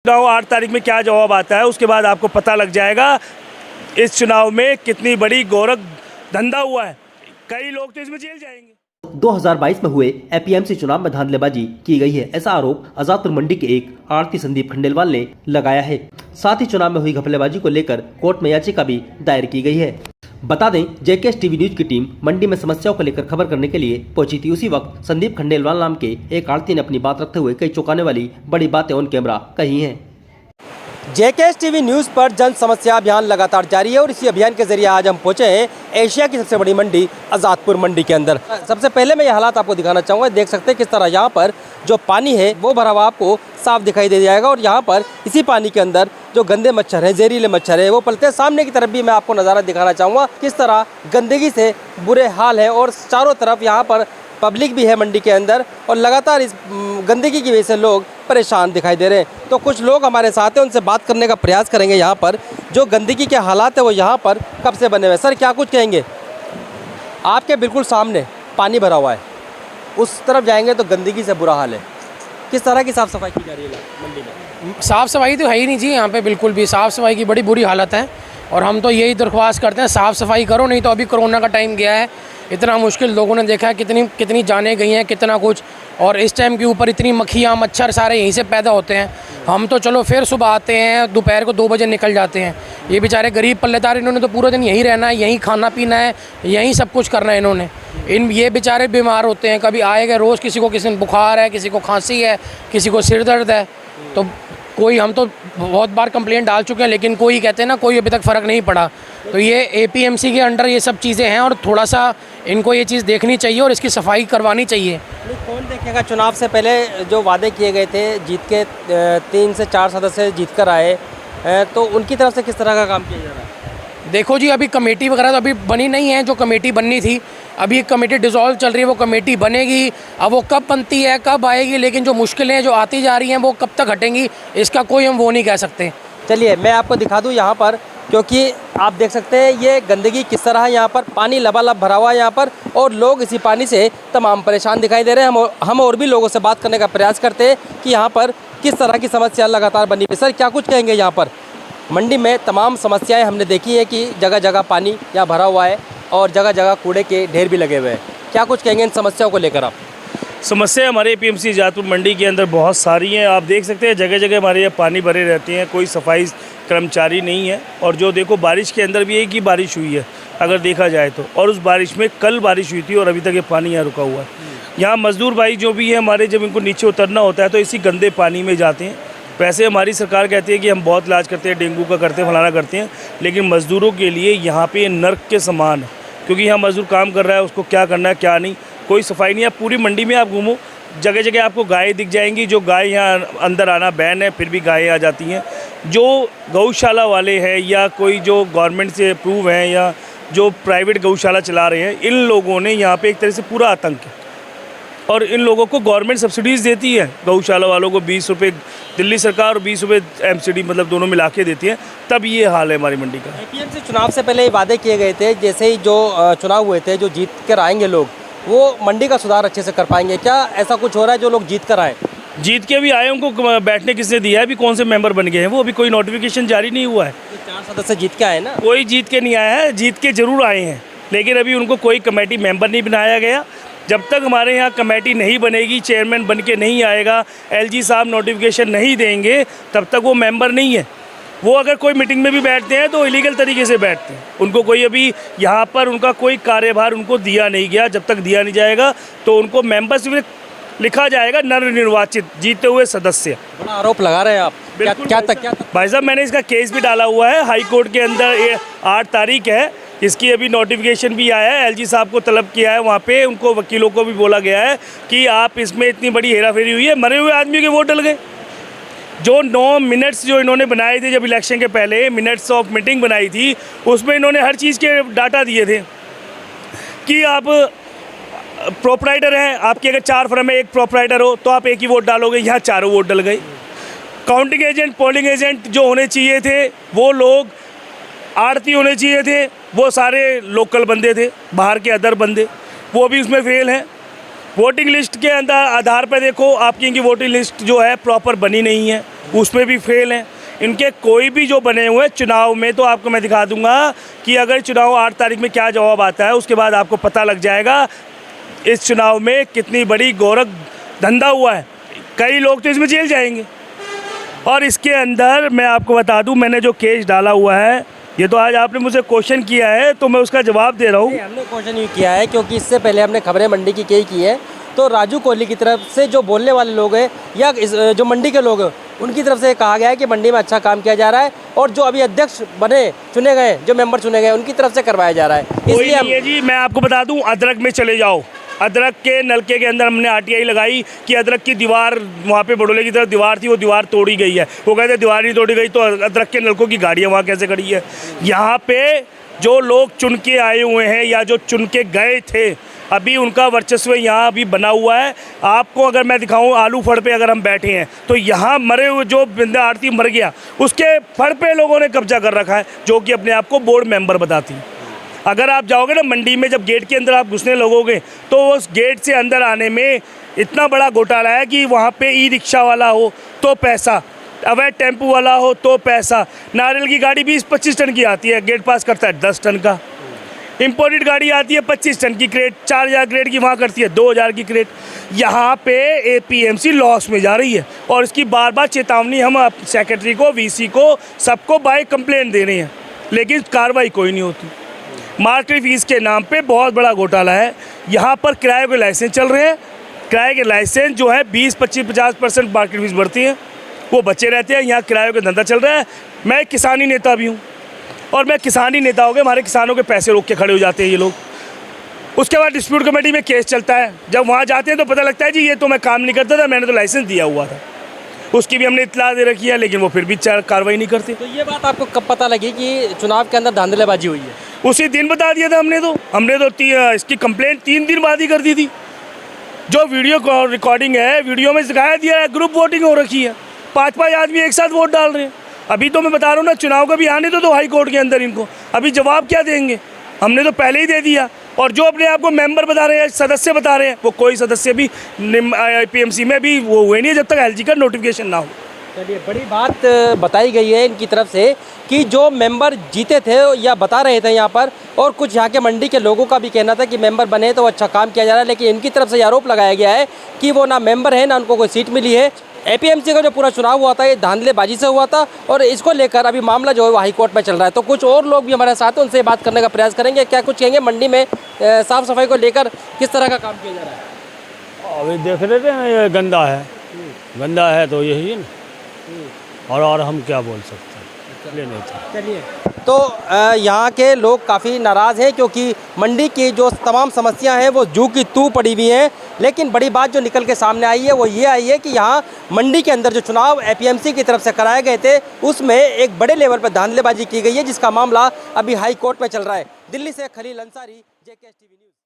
चुनाव 8 तारीख में क्या जवाब आता है उसके बाद आपको पता लग जाएगा इस चुनाव में कितनी बड़ी गोरख धंधा हुआ है। कई लोग तो इसमें जेल जाएंगे। 2022 में हुए एपीएमसी चुनाव में धांधलेबाजी की गई है, ऐसा आरोप आजादपुर मंडी के एक आढ़ती संदीप खंडेलवाल ने लगाया है। साथ ही चुनाव में हुई घपलेबाजी को लेकर कोर्ट में याचिका भी दायर की गई है। बता दें, जेकेएस टीवी न्यूज की टीम मंडी में समस्याओं को लेकर खबर करने के लिए पहुंची थी। उसी वक्त संदीप खंडेलवाल नाम के एक आढ़ती ने अपनी बात रखते हुए कई चौंकाने वाली बड़ी बातें ऑन कैमरा कही हैं। जेकेएस टीवी न्यूज़ पर जन समस्या अभियान लगातार जारी है और इसी अभियान के जरिए आज हम पहुंचे हैं एशिया की सबसे बड़ी मंडी आजादपुर मंडी के अंदर। सबसे पहले मैं ये हालात आपको दिखाना चाहूँगा। देख सकते हैं किस तरह यहाँ पर जो पानी है वो भरा हुआ आपको साफ दिखाई दे जाएगा और यहाँ पर इसी पानी के अंदर जो गंदे मच्छर हैं, जहरीले मच्छर है वो पलते हैं। सामने की तरफ भी मैं आपको नज़ारा दिखाना चाहूँगा किस तरह गंदगी से बुरे हाल है और चारों तरफ यहाँ पर पब्लिक भी है मंडी के अंदर और लगातार इस गंदगी की वजह से लोग परेशान दिखाई दे रहे हैं। तो कुछ लोग हमारे साथ हैं, उनसे बात करने का प्रयास करेंगे। यहाँ पर जो गंदगी के हालात है वो यहाँ पर कब से बने हुए हैं। सर क्या कुछ कहेंगे? आपके बिल्कुल सामने पानी भरा हुआ है, उस तरफ जाएंगे तो गंदगी से बुरा हाल है। किस तरह की साफ़ सफाई की जा रही है मंडी में? साफ़ सफाई तो है ही नहीं जी, यहाँ पे बिल्कुल भी साफ़ सफाई की बड़ी बुरी हालत है और हम तो यही दरख्वास्त करते हैं साफ़ सफाई करो, नहीं तो अभी कोरोना का टाइम गया है, इतना मुश्किल लोगों ने देखा है, कितनी जानें गई हैं, कितना कुछ। और इस टाइम के ऊपर इतनी मक्खियाँ मच्छर सारे यहीं से पैदा होते हैं। हम तो चलो फिर सुबह आते हैं, दोपहर को 2 बजे निकल जाते हैं। ये बेचारे गरीब पल्लेदार, इन्होंने तो पूरा दिन यहीं रहना है, यहीं खाना पीना है, यहीं सब कुछ करना है इन्होंने। ये बेचारे बीमार होते हैं, कभी आएगा रोज़, किसी को बुखार है, किसी को खांसी है, किसी को सिर दर्द है। तो हम तो बहुत बार कंप्लेंट डाल चुके हैं, लेकिन कोई कहते हैं ना, कोई अभी तक फ़र्क नहीं पड़ा। तो ये एपीएमसी के अंडर ये सब चीज़ें हैं और थोड़ा सा इनको ये चीज़ देखनी चाहिए और इसकी सफाई करवानी चाहिए। कौन देखेगा? चुनाव से पहले जो वादे किए गए थे, जीत के 3 से 4 सदस्य जीत कर आए, तो उनकी तरफ से किस तरह का काम किया जा रहा है? देखो जी, अभी कमेटी वगैरह तो अभी बनी नहीं है। जो कमेटी बननी थी, अभी एक कमेटी डिसॉल्व चल रही है, वो कमेटी बनेगी। अब वो कब बनती है, कब आएगी, लेकिन जो मुश्किलें जो आती जा रही हैं वो कब तक हटेंगी, इसका कोई हम वो नहीं कह सकते। चलिए मैं आपको दिखा दूँ यहाँ पर, क्योंकि आप देख सकते हैं ये गंदगी किस तरह है। यहाँ पर पानी लबालब भरा हुआ है यहाँ पर और लोग इसी पानी से तमाम परेशान दिखाई दे रहे हैं। हम और भी लोगों से बात करने का प्रयास करते हैं कि यहाँ पर किस तरह की समस्या लगातार बनी है। सर क्या कुछ कहेंगे? यहाँ पर मंडी में तमाम समस्याएं हमने देखी है कि जगह जगह पानी यहाँ भरा हुआ है और जगह जगह कूड़े के ढेर भी लगे हुए हैं। क्या कुछ कहेंगे इन समस्याओं को लेकर आप? समस्या हमारे एपीएमसी आजादपुर मंडी के अंदर बहुत सारी हैं। आप देख सकते हैं जगह जगह हमारे यहाँ पानी भरे रहते हैं, कोई सफाई कर्मचारी नहीं है। और जो देखो बारिश के अंदर भी एक ही बारिश हुई है अगर देखा जाए तो, और उस बारिश में कल बारिश हुई थी और अभी तक ये पानी यहाँ रुका हुआ है। यहाँ मजदूर भाई जो भी है हमारे, जब इनको नीचे उतरना होता है तो इसी गंदे पानी में जाते हैं। वैसे हमारी सरकार कहती है कि हम बहुत इलाज करते हैं, डेंगू का करते हैं, फलाना करते हैं, लेकिन मज़दूरों के लिए यहाँ पे नर्क के समान है। क्योंकि यहाँ मज़दूर काम कर रहा है, उसको क्या करना है क्या नहीं, कोई सफाई नहीं है। पूरी मंडी में आप घूमो, जगह जगह आपको गायें दिख जाएंगी। जो गाय यहाँ अंदर आना बैन है, फिर भी गायें आ जाती हैं। जो गौशाला वाले हैं या कोई जो गवर्नमेंट से अप्रूव हैं या जो प्राइवेट गौशाला चला रहे हैं, इन लोगों ने यहाँ पे एक तरह से पूरा आतंक है। और इन लोगों को गवर्नमेंट सब्सिडीज़ देती है, गौशाला वालों को 20 रुपये दिल्ली सरकार और 20 रुपये एमसीडी, मतलब दोनों मिला के देती है। तब ये हाल है हमारी मंडी का। एपीएमसी चुनाव से पहले वादे किए गए थे, जैसे ही जो चुनाव हुए थे, जो जीत कर आएंगे लोग वो मंडी का सुधार अच्छे से कर पाएंगे। क्या ऐसा कुछ हो रहा है? जो लोग जीत कर आए, जीत के भी आए, उनको बैठने किसने दिया है? अभी कौन से मेंबर बन गए हैं? वो अभी कोई नोटिफिकेशन जारी नहीं हुआ है। 4 सदस्य जीत के आए ना? कोई जीत के नहीं आया है, जीत के जरूर आए हैं, लेकिन अभी उनको कोई कमेटी मेंबर नहीं बनाया गया। जब तक हमारे यहाँ कमेटी नहीं बनेगी, चेयरमैन बन के नहीं आएगा, एलजी साहब नोटिफिकेशन नहीं देंगे, तब तक वो मेंबर नहीं है। वो अगर कोई मीटिंग में भी बैठते हैं तो इलीगल तरीके से बैठते हैं। उनको कोई अभी यहाँ पर उनका कोई कार्यभार उनको दिया नहीं गया। जब तक दिया नहीं जाएगा तो उनको मेंबरशिप लिखा जाएगा नवनिर्वाचित जीते हुए सदस्य। बड़ा आरोप लगा रहे हैं आप। क्या तक भाई साहब, मैंने इसका केस भी डाला हुआ है हाई कोर्ट के अंदर। ये 8 तारीख है, इसकी अभी नोटिफिकेशन भी आया है। एलजी साहब को तलब किया है, वहाँ पे उनको वकीलों को भी बोला गया है कि आप इसमें इतनी बड़ी हेराफेरी हुई है, मरे हुए आदमी के वोट डल गए। जो 9 मिनट्स जो इन्होंने बनाए थे, जब इलेक्शन के पहले मिनट्स ऑफ मीटिंग बनाई थी, उसमें इन्होंने हर चीज़ के डाटा दिए थे कि आप प्रोपराइटर हैं, आपके अगर 4 फर्म में एक प्रोपराइटर हो तो आप एक ही वोट डालोगे। यहाँ 4 वोट डल गए। काउंटिंग एजेंट, पोलिंग एजेंट जो होने चाहिए थे वो लोग आड़ती होने चाहिए थे, वो सारे लोकल बंदे थे, बाहर के अदर बंदे, वो भी उसमें फेल हैं। वोटिंग लिस्ट के अंदर आधार पर देखो, आपकी इनकी वोटिंग लिस्ट जो है प्रॉपर बनी नहीं है, उसमें भी फेल है। इनके कोई भी जो बने हुए चुनाव में, तो आपको मैं दिखा दूंगा कि अगर चुनाव 8 तारीख में क्या जवाब आता है, उसके बाद आपको पता लग जाएगा इस चुनाव में कितनी बड़ी गोरख धंधा हुआ है। कई लोग तो इसमें जेल जाएंगे। और इसके अंदर मैं आपको बता दूं, मैंने जो केस डाला हुआ है, ये तो आज आपने मुझे क्वेश्चन किया है तो मैं उसका जवाब दे रहा हूँ। हमने क्वेश्चन ये किया है क्योंकि इससे पहले हमने खबरें मंडी की कई की है, तो राजू कोहली की तरफ से जो बोलने वाले लोग हैं या जो मंडी के लोग हैं, उनकी तरफ से कहा गया है कि मंडी में अच्छा काम किया जा रहा है, और जो अभी अध्यक्ष चुने गए, जो मेंबर चुने गए, उनकी तरफ से करवाया जा रहा है। इसलिए नहीं है जी, मैं आपको बता दूं, अदरक में चले जाओ, अदरक के नलके के अंदर हमने आरटीआई लगाई कि अदरक की दीवार, वहाँ पे बड़ोले की तरफ दीवार थी, वो दीवार तोड़ी गई है। वो कहते दीवार नहीं तोड़ी गई तो अदरक के नलकों की गाड़ियाँ वहाँ कैसे खड़ी है? यहाँ पे जो लोग चुन के आए हुए हैं या जो चुन के गए थे, अभी उनका वर्चस्व यहाँ अभी बना हुआ है। आपको अगर मैं दिखाऊं, आलू फड़ पे अगर हम बैठे हैं तो यहाँ मरे हुए जो बिंदा आरती मर गया, उसके फड़ पे लोगों ने कब्जा कर रखा है, जो कि अपने आप को बोर्ड मेंबर बताती है। अगर आप जाओगे ना मंडी में, जब गेट के अंदर आप घुसने लगोगे तो उस गेट से अंदर आने में इतना बड़ा घोटाला है कि वहाँ पे ई रिक्शा वाला हो तो पैसा, अवैध टेम्पू वाला हो तो पैसा। नारियल की गाड़ी 20-25 टन की आती है, गेट पास करता है 10 टन का। इंपोर्टेड गाड़ी आती है 25 टन की क्रेट, 4000 क्रेट की वहाँ करती है 2000 की क्रेट। यहाँ पे एपीएमसी लॉस में जा रही है, और इसकी बार बार चेतावनी हम सेक्रेटरी को, वीसी को, सबको बाय कंप्लेंट दे रहे हैं, लेकिन कार्रवाई कोई नहीं होती। मार्केट फीस के नाम पे बहुत बड़ा घोटाला है। यहाँ पर किराए के लाइसेंस चल रहे हैं, किराए के लाइसेंस जो है 20-25-50% मार्केट फीस बढ़ती है, वो बचे रहते हैं। यहाँ किराए का धंधा चल रहा है। मैं किसानी नेता भी हूँ, और मैं किसानी नेता हो गए, हमारे किसानों के पैसे रोक के खड़े हो जाते हैं ये लोग। उसके बाद डिस्प्यूट कमेटी में केस चलता है, जब वहाँ जाते हैं तो पता लगता है जी ये तो मैं काम नहीं करता था, मैंने तो लाइसेंस दिया हुआ था। उसकी भी हमने इत्तला दे रखी है, लेकिन वो फिर भी कार्रवाई नहीं करते। तो ये बात आपको कब पता लगी कि चुनाव के अंदर धांधलेबाजी हुई है? उसी दिन बता दिया था हमने तो इसकी कंप्लेंट 3 दिन बाद ही कर दी थी। जो वीडियो रिकॉर्डिंग है, वीडियो में दिखाया दिया है, ग्रुप वोटिंग हो रखी है, 5-5 आदमी एक साथ वोट डाल रहे हैं। अभी तो मैं बता रहा हूँ ना, चुनाव का भी आने तो हाई कोर्ट के अंदर इनको, अभी जवाब क्या देंगे? हमने तो पहले ही दे दिया। और जो अपने आप को मेंबर बता रहे हैं, सदस्य बता रहे हैं, वो कोई सदस्य भी पीएमसी में भी वो हुए नहीं है जब तक एलजी का नोटिफिकेशन ना हो। चलिए, बड़ी बात बताई गई है इनकी तरफ से कि जो मेंबर जीते थे या बता रहे थे यहाँ पर, और कुछ यहाँ के मंडी के लोगों का भी कहना था कि मेंबर बने तो अच्छा काम किया जा रहा है, लेकिन इनकी तरफ से ये आरोप लगाया गया है कि वो ना मेंबर है, ना उनको कोई सीट मिली है। एपीएमसी का जो पूरा चुनाव हुआ था ये धांधलेबाजी से हुआ था, और इसको लेकर अभी मामला जो है वो हाई कोर्ट में चल रहा है। तो कुछ और लोग भी हमारे साथ हैं, उनसे बात करने का प्रयास करेंगे। क्या कुछ कहेंगे मंडी में साफ़ सफाई को लेकर, किस तरह का काम किया जा रहा है? अभी देख रहे हैं ये गंदा है तो यही है ना, और हम क्या बोल सकते हैं। चलिए, तो यहाँ के लोग काफ़ी नाराज़ हैं क्योंकि मंडी की जो तमाम समस्याएं हैं वो जू की तू पड़ी हुई हैं। लेकिन बड़ी बात जो निकल के सामने आई है वो ये आई है कि यहाँ मंडी के अंदर जो चुनाव एपीएमसी की तरफ से कराए गए थे, उसमें एक बड़े लेवल पर धांधलेबाजी की गई है, जिसका मामला अभी हाई कोर्ट में चल रहा है। दिल्ली से Khalil Ansari, JKS TV news.